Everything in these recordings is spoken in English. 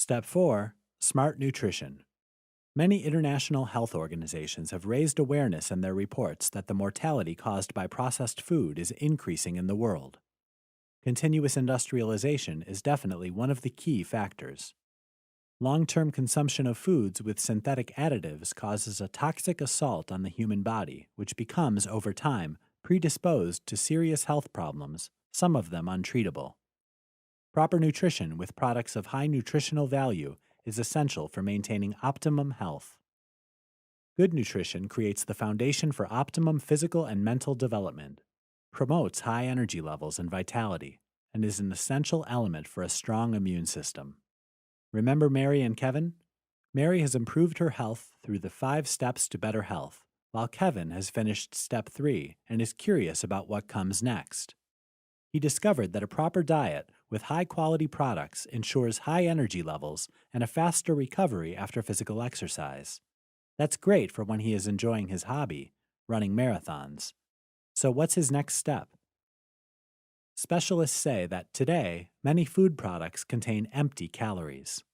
Step 4. Smart nutrition. Many international health organizations have raised awareness in their reports that the mortality caused by processed food is increasing in the world. Continuous industrialization is definitely one of the key factors. Long-term consumption of foods with synthetic additives causes a toxic assault on the human body, which becomes, over time, predisposed to serious health problems, some of them untreatable. Proper nutrition with products of high nutritional value is essential for maintaining optimum health. Good nutrition creates the foundation for optimum physical and mental development, promotes high energy levels and vitality, and is an essential element for a strong immune system. Remember Mary and Kevin? Mary has improved her health through the 5 steps to better health, while Kevin has finished step 3 and is curious about what comes next. He discovered that a proper diet with high-quality products ensures high energy levels and a faster recovery after physical exercise. That's great for when he is enjoying his hobby, running marathons. So what's his next step? Specialists say that today, many food products contain empty calories.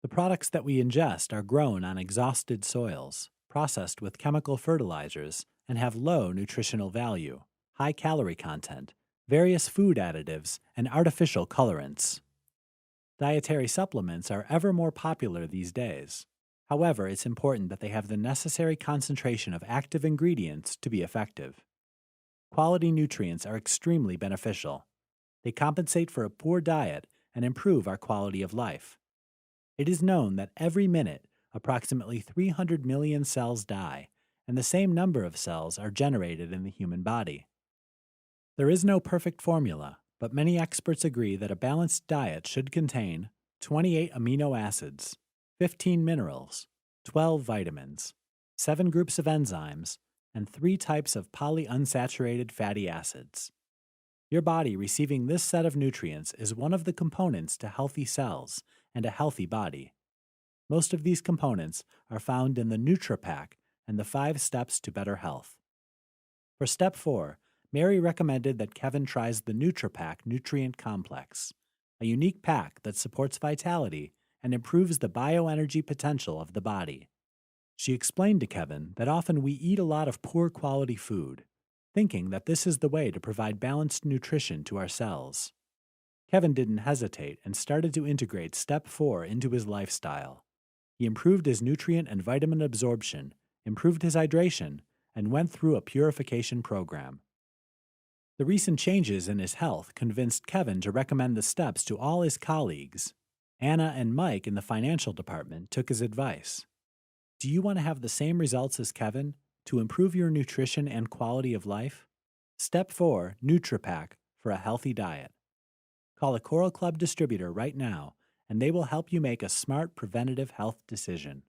The products that we ingest are grown on exhausted soils, processed with chemical fertilizers, and have low nutritional value, high calorie content, various food additives, and artificial colorants. Dietary supplements are ever more popular these days. However, it's important that they have the necessary concentration of active ingredients to be effective. Quality nutrients are extremely beneficial. They compensate for a poor diet and improve our quality of life. It is known that every minute, approximately 300 million cells die, and the same number of cells are generated in the human body. There is no perfect formula, but many experts agree that a balanced diet should contain 28 amino acids, 15 minerals, 12 vitamins, 7 groups of enzymes, and 3 types of polyunsaturated fatty acids. Your body receiving this set of nutrients is one of the components to healthy cells and a healthy body. Most of these components are found in the NutriPack and the 5 steps to better health. For step 4, Mary recommended that Kevin tries the NutriPack Nutrient Complex, a unique pack that supports vitality and improves the bioenergy potential of the body. She explained to Kevin that often we eat a lot of poor quality food, thinking that this is the way to provide balanced nutrition to our cells. Kevin didn't hesitate and started to integrate step 4 into his lifestyle. He improved his nutrient and vitamin absorption, improved his hydration, and went through a purification program. The recent changes in his health convinced Kevin to recommend the steps to all his colleagues. Anna and Mike in the financial department took his advice. Do you want to have the same results as Kevin to improve your nutrition and quality of life? Step 4, NutriPack for a healthy diet. Call a Coral Club distributor right now, and they will help you make a smart preventative health decision.